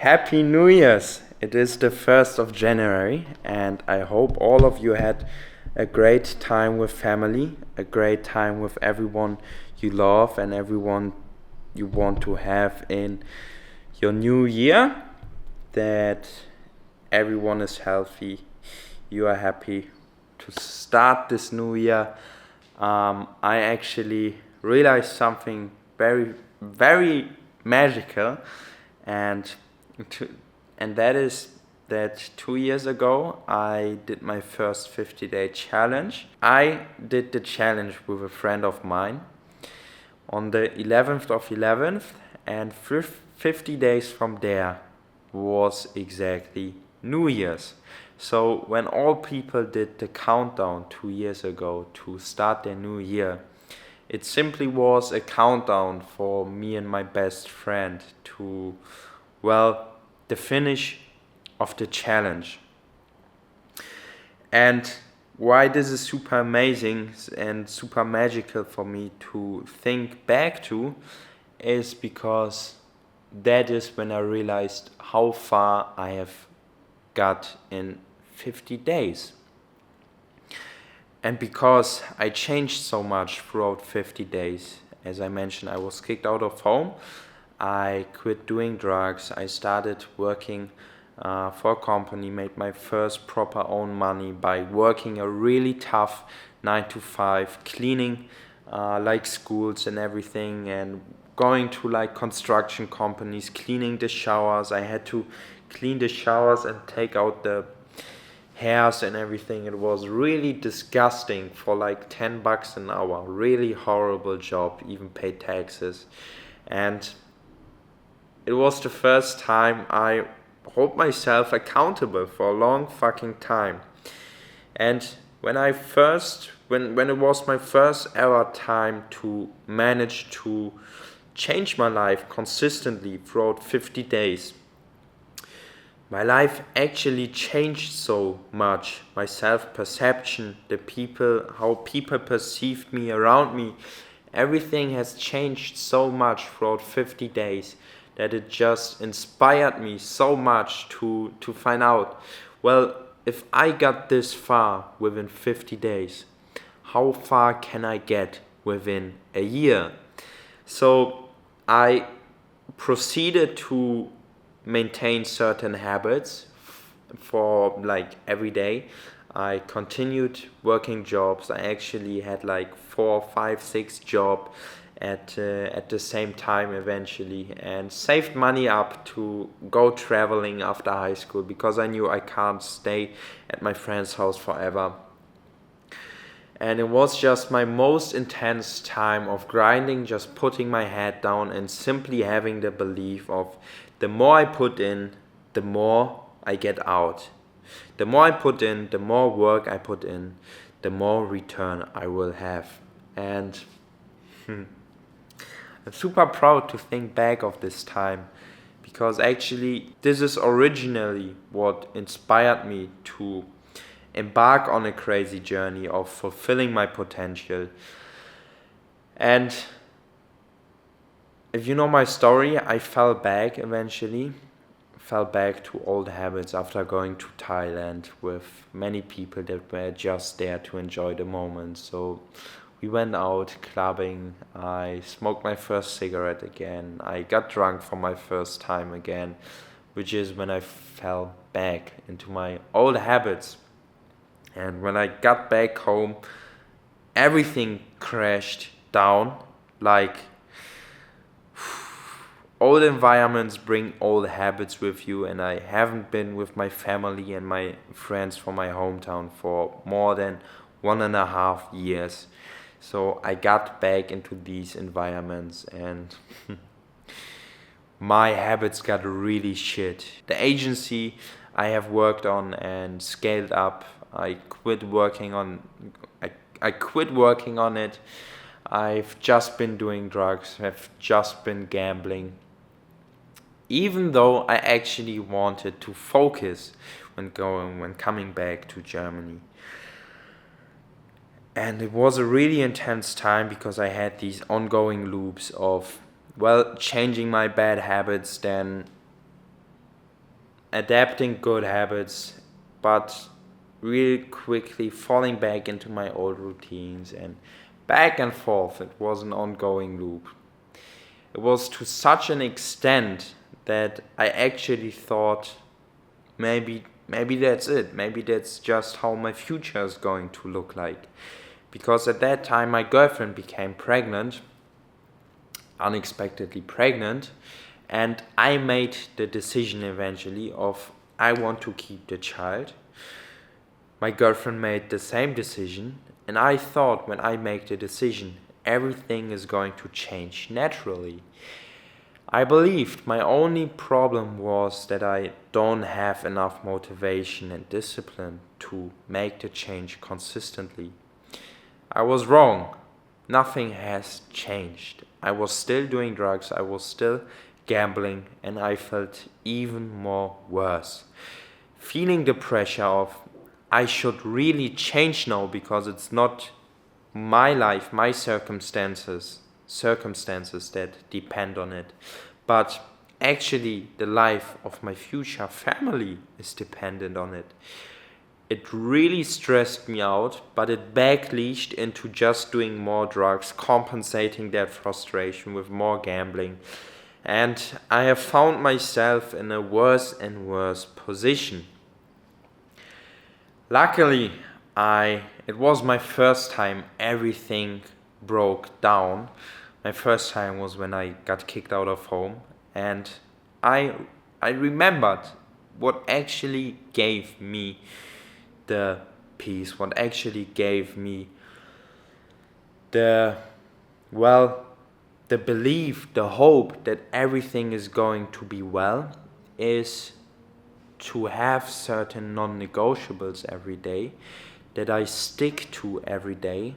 Happy New Year's! It is the 1st of January, and I hope all of you had a great time with family, a great time with everyone you love and everyone you want to have in your new year. That everyone is healthy, you are happy to start this new year. I actually realized something very, very magical, and to, and that is that 2 years ago I did my first 50-day challenge. I did the challenge with a friend of mine on the 11th of 11th, and 50 days from there was exactly New Year's. So when all people did the countdown 2 years ago to start their new year, it simply was a countdown for me and my best friend to, the finish of the challenge. And why this is super amazing and super magical for me to think back to is because that is when I realized how far I have got in 50 days. And because I changed so much throughout 50 days, as I mentioned, I was kicked out of home, I quit doing drugs, I started working for a company, made my first proper own money by working a really tough 9 to 5, cleaning like schools and everything, and going to like construction companies, cleaning the showers. I had to clean the showers and take out the hairs and everything. It was really disgusting for like $10 an hour. Really horrible job, even paid taxes. And it was the first time I hold myself accountable for a long fucking time. And when it was my first ever time to manage to change my life consistently throughout 50 days, my life actually changed so much. My self-perception, how people perceived me around me, everything has changed so much throughout 50 days that it just inspired me so much to find out, if I got this far within 50 days, how far can I get within a year? So I proceeded to maintain certain habits for like every day. I continued working jobs. I actually had like 4, 5, 6 jobs at the same time eventually, and saved money up to go traveling after high school because I knew I can't stay at my friend's house forever. And it was just my most intense time of grinding, just putting my head down and simply having the belief of the more I put in, the more I get out. The more I put in, the more work I put in, the more return I will have. And I'm super proud to think back of this time, because actually this is originally what inspired me to embark on a crazy journey of fulfilling my potential. And if you know my story, I fell back to old habits after going to Thailand with many people that were just there to enjoy the moment. So we went out clubbing, I smoked my first cigarette again, I got drunk for my first time again, which is when I fell back into my old habits. And when I got back home, everything crashed down. Like, old environments bring old habits with you, and I haven't been with my family and my friends from my hometown for more than 1.5 years. So I got back into these environments, and my habits got really shit. The agency I have worked on and scaled up, I quit working on it. I've just been doing drugs, I've just been gambling. Even though I actually wanted to focus when coming back to Germany. And it was a really intense time because I had these ongoing loops of, changing my bad habits, then adapting good habits, but really quickly falling back into my old routines, and back and forth. It was an ongoing loop. It was to such an extent that I actually thought maybe that's it. Maybe that's just how my future is going to look like. Because at that time my girlfriend became pregnant, unexpectedly pregnant, and I made the decision eventually of I want to keep the child. My girlfriend made the same decision, and I thought when I make the decision, everything is going to change naturally. I believed my only problem was that I don't have enough motivation and discipline to make the change consistently. I was wrong. Nothing has changed. I was still doing drugs, I was still gambling, and I felt even more worse. Feeling the pressure of I should really change now because it's not my life, my circumstances that depend on it, but actually the life of my future family is dependent on it. It really stressed me out, but it backleashed into just doing more drugs, compensating that frustration with more gambling. And I have found myself in a worse and worse position. Luckily, it was my first time everything broke down. My first time was when I got kicked out of home, and I I remembered what actually gave me the peace, what actually gave me the well, the belief, the hope that everything is going to be well is to have certain non-negotiables every day that I stick to every day,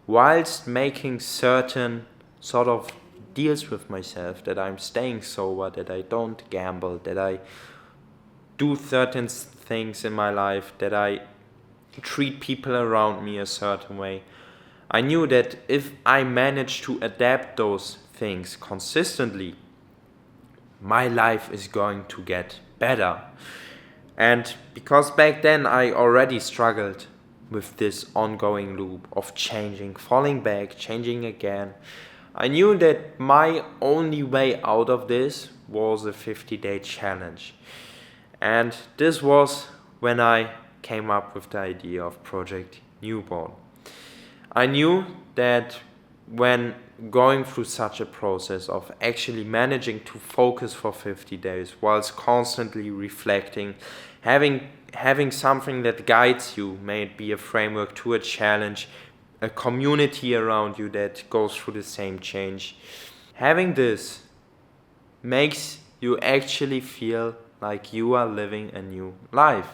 whilst making certain sort of deals with myself, that I'm staying sober, that I don't gamble, that I do certain things in my life, that I treat people around me a certain way. I knew that if I managed to adapt those things consistently, my life is going to get better. And because back then I already struggled with this ongoing loop of changing, falling back, changing again, I knew that my only way out of this was a 50-day challenge. And this was when I came up with the idea of Project Newborn. I knew that when going through such a process of actually managing to focus for 50 days whilst constantly reflecting, having something that guides you, may it be a framework to a challenge, a community around you that goes through the same change, having this makes you actually feel like you are living a new life.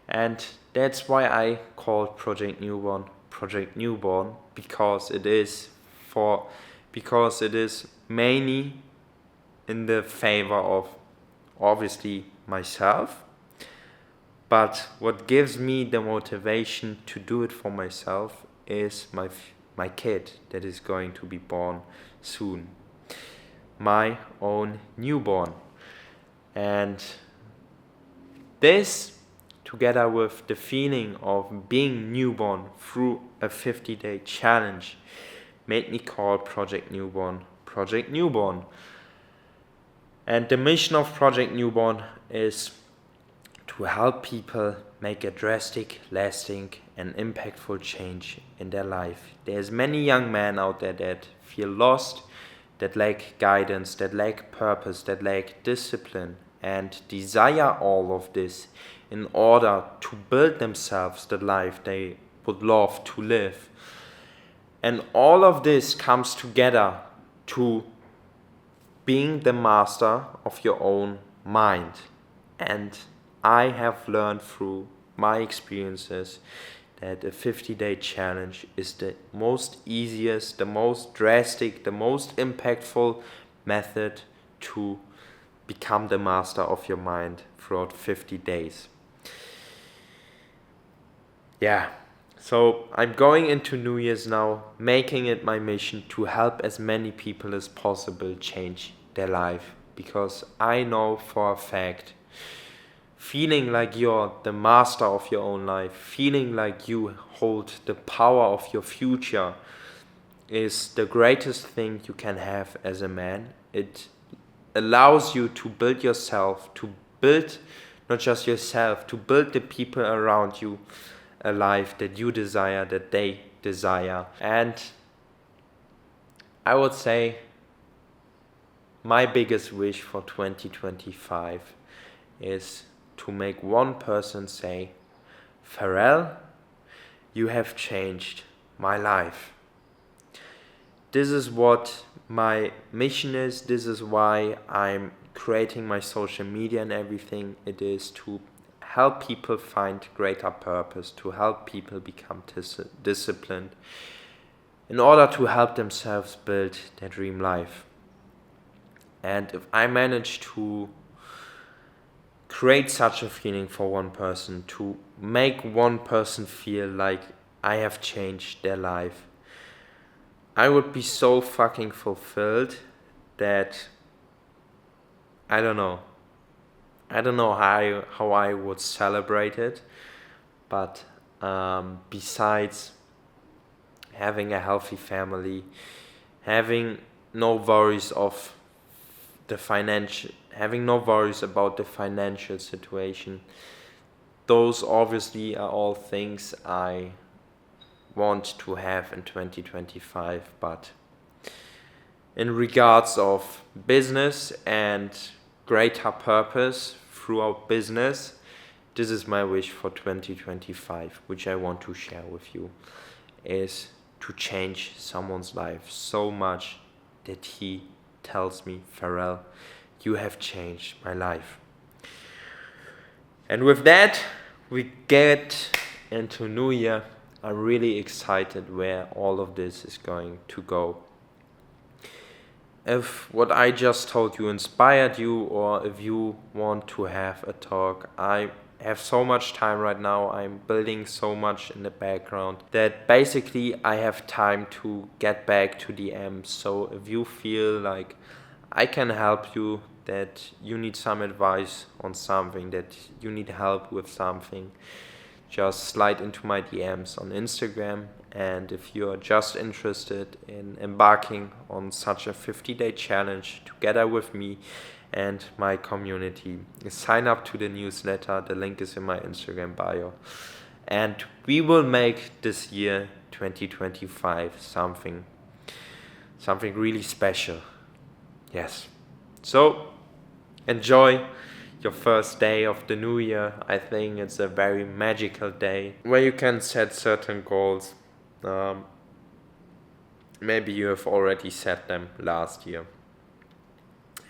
And that's why I called Project Newborn, because it is mainly in the favor of obviously myself, but what gives me the motivation to do it for myself is my kid that is going to be born soon, my own newborn. And this, together with the feeling of being newborn through a 50-day challenge, made me call Project Newborn. And the mission of Project Newborn is to help people make a drastic, lasting, and impactful change in their life. There's many young men out there that feel lost, that lack guidance, that lack purpose, that lack discipline, and desire all of this in order to build themselves the life they would love to live. And all of this comes together to being the master of your own mind. And I have learned through my experiences that a 50-day challenge is the most easiest, the most drastic, the most impactful method to become the master of your mind throughout 50 days. Yeah, so I'm going into New Year's now, making it my mission to help as many people as possible change their life, because I know for a fact feeling like you're the master of your own life, feeling like you hold the power of your future is the greatest thing you can have as a man. It allows you to build yourself, to build not just yourself, to build the people around you a life that you desire, that they desire. And I would say my biggest wish for 2025 is to make one person say, Pharrell, you have changed my life. This is what my mission is. This is why I'm creating my social media and everything. It is to help people find greater purpose, to help people become disciplined in order to help themselves build their dream life. And if I manage to create such a feeling for one person, to make one person feel like I have changed their life, I would be so fucking fulfilled that I don't know how I would celebrate it, but besides having a healthy family, having no worries of having no worries about the financial situation, those obviously are all things I want to have in 2025. But in regards of business and greater purpose throughout business, this is my wish for 2025, which I want to share with you, is to change someone's life so much that he tells me, Pharrell, you have changed my life. And with that, we get into New Year. I'm really excited where all of this is going to go. If what I just told you inspired you, or if you want to have a talk, I have so much time right now. I'm building so much in the background that basically I have time to get back to the M. So if you feel like I can help you, that you need some advice on something, that you need help with something, just slide into my DMs on Instagram. And if you're just interested in embarking on such a 50-day challenge together with me and my community, sign up to the newsletter. The link is in my Instagram bio. And we will make this year 2025 something really special. Yes. So enjoy your first day of the new year. I think it's a very magical day where you can set certain goals. Maybe you have already set them last year.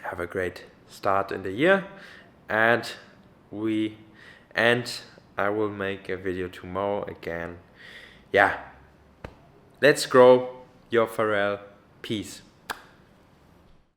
Have a great start in the year, and I will make a video tomorrow again. Yeah, let's grow. Your Pharrell. Peace.